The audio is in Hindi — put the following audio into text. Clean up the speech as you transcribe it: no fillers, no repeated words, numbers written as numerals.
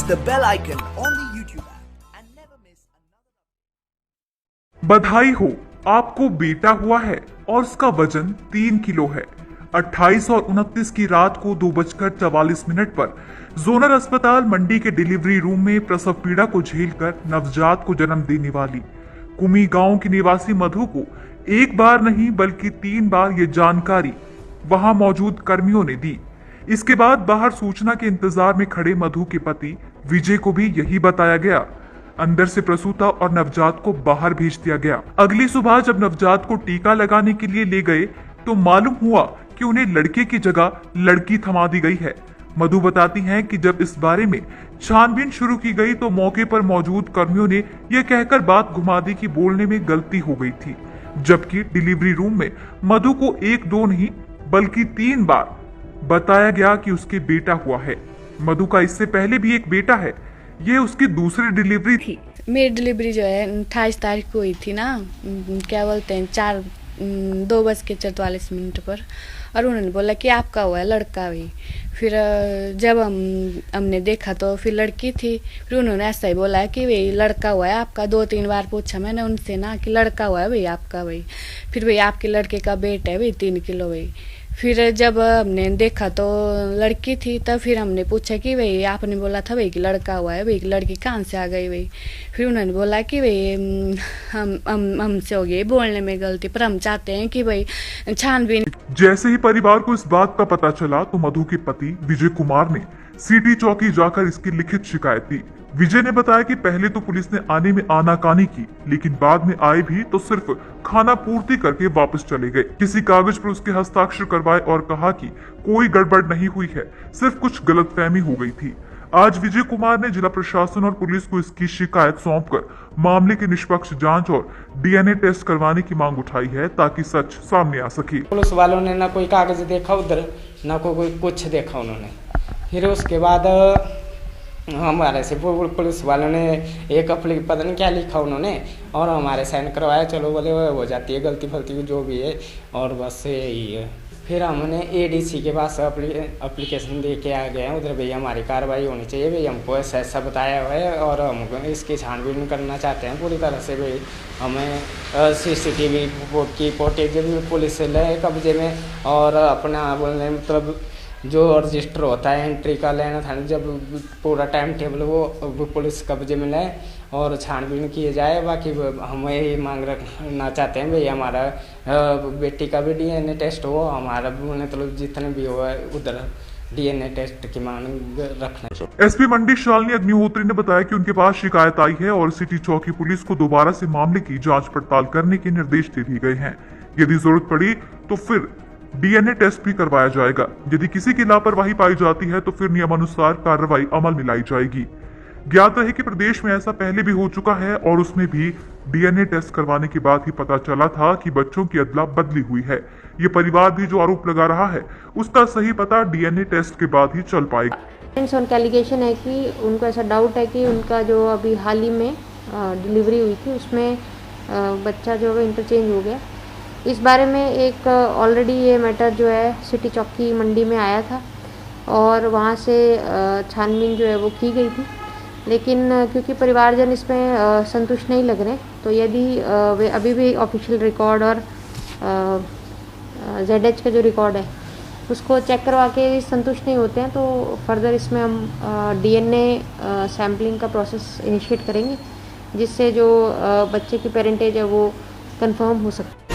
the bell icon on the YouTube app and never miss another. बधाई हो, आपको बेटा हुआ है और उसका वजन 3 किलो है। 28 और 29 की रात को 2:44 पर जोनल अस्पताल मंडी के डिलीवरी रूम में प्रसव पीड़ा को झेलकर नवजात को जन्म देने वाली कुमी गांव की निवासी मधु को एक बार नहीं बल्कि 3 बार ये जानकारी वहां मौजूद कर्मियों ने दी। इसके बाद बाहर सूचना के इंतजार में खड़े मधु के पति विजय को भी यही बताया गया। अंदर से प्रसूता और नवजात को बाहर भेज दिया गया। अगली सुबह जब नवजात को टीका लगाने के लिए ले गए तो मालूम हुआ कि उन्हें लड़के की जगह लड़की थमा दी गई है। मधु बताती हैं कि जब इस बारे में छानबीन शुरू की गई तो मौके पर मौजूद कर्मियों ने यह कहकर बात घुमा दी कि बोलने में गलती हो गई थी, जबकि डिलीवरी रूम में मधु को 1-2 नहीं बल्कि 3 बार बताया गया कि उसके बेटा हुआ है। मधु का इससे पहले भी एक बेटा है, ये उसकी दूसरी डिलीवरी थी। मेरी डिलीवरी जो है 28 तारीख को हुई थी ना, क्या बोलते हैं 2:44 पर, और उन्होंने बोला कि आपका हुआ है लड़का हुई। फिर जब हमने देखा तो फिर लड़की थी। फिर उन्होंने ऐसा ही बोला कि भाई लड़का हुआ है आपका। 2-3 बार पूछा मैंने उनसे ना कि लड़का हुआ है भाई आपका भाई। फिर भाई आपके लड़के का वेट है भाई 3 किलो भाई। फिर जब हमने देखा तो लड़की थी, तब फिर हमने पूछा कि भाई आपने बोला था भाई कि लड़का हुआ है भाई, लड़की कहाँ से आ गई भाई। फिर उन्होंने बोला कि भाई हमसे हो गई बोलने में गलती, पर हम चाहते हैं कि भाई छानबीन। जैसे ही परिवार को इस बात का पता चला तो मधु के पति विजय कुमार ने सिटी चौकी जाकर इसकी लिखित शिकायत दी। विजय ने बताया कि पहले तो पुलिस ने आने में आनाकानी की, लेकिन बाद में आए भी तो सिर्फ खाना पूर्ति करके वापस चले गए। किसी कागज पर उसके हस्ताक्षर करवाए और कहा कि कोई गड़बड़ नहीं हुई है, सिर्फ कुछ गलतफहमी हो गई थी। आज विजय कुमार ने जिला प्रशासन और पुलिस को इसकी शिकायत सौंपकर मामले की निष्पक्ष जांच और डीएनए टेस्ट करवाने की मांग उठाई है ताकि सच सामने आ सके। पुलिस वालों ने ना कोई कागज देखा उधर, ना कोई कुछ देखा उन्होंने। फिर उसके बाद हमारे से पुलिस वालों ने एक पता नहीं क्या लिखा उन्होंने, और हमारे साइन करवाया। चलो बोले हो जाती है गलती फलती जो भी है, और बस यही है। फिर हमने एडीसी के पास एप्लीकेशन दे के आ गए हैं उधर। भैया हमारी कार्रवाई होनी चाहिए भाई, हमको ऐसा बताया हुआ है और हम इसकी छानबीन करना चाहते हैं पूरी तरह से भाई। हमें सीसीटीवी की फुटेज भी पुलिस ले कब्जे में, और अपना बोलने मतलब जो रजिस्टर होता है एंट्री का लेना था, जब पूरा टाइम टेबल वो पुलिस कब्जे में ले और छानबीन किए जाए। बाकी हम यही मांग रखना चाहते हैं भाई हमारा बेटी का भी डीएनए टेस्ट हो, हमारा मतलब जितने भी हो उधर डीएनए टेस्ट की मांग रखना। एसपी मंडी शालिनी अग्निहोत्री ने बताया कि उनके पास शिकायत आई है और सिटी चौकी पुलिस को दोबारा से मामले की जांच पड़ताल करने के निर्देश दे दिए गए हैं। यदि जरूरत पड़ी तो फिर डीएनए टेस्ट भी करवाया जाएगा। यदि किसी की लापरवाही पाई जाती है तो फिर नियमानुसार कार्रवाई अमल में लाई जाएगी। ज्ञात रहे कि प्रदेश में ऐसा पहले भी हो चुका है और उसमें भी डीएनए टेस्ट करवाने के बाद ही पता चला था कि बच्चों की अदला बदली हुई है। ये परिवार भी जो आरोप लगा रहा है उसका सही पता डीएनए टेस्ट के बाद ही चल पाएगा। उनका एलिगेशन है कि उनको ऐसा डाउट है कि उनका जो अभी हाल ही में डिलीवरी हुई थी उसमें बच्चा जो है इंटरचेंज हो गया। इस बारे में एक ऑलरेडी ये मैटर जो है सिटी चौकी मंडी में आया था और वहाँ से छानबीन जो है वो की गई थी, लेकिन क्योंकि परिवारजन इसमें संतुष्ट नहीं लग रहे, तो यदि वे अभी भी ऑफिशियल रिकॉर्ड और ZH का जो रिकॉर्ड है उसको चेक करवा के संतुष्ट नहीं होते हैं, तो फर्दर इसमें हम डीएनए सैम्पलिंग का प्रोसेस इनिशिएट करेंगे, जिससे जो बच्चे की पेरेंटेज है वो कंफर्म हो सकती है।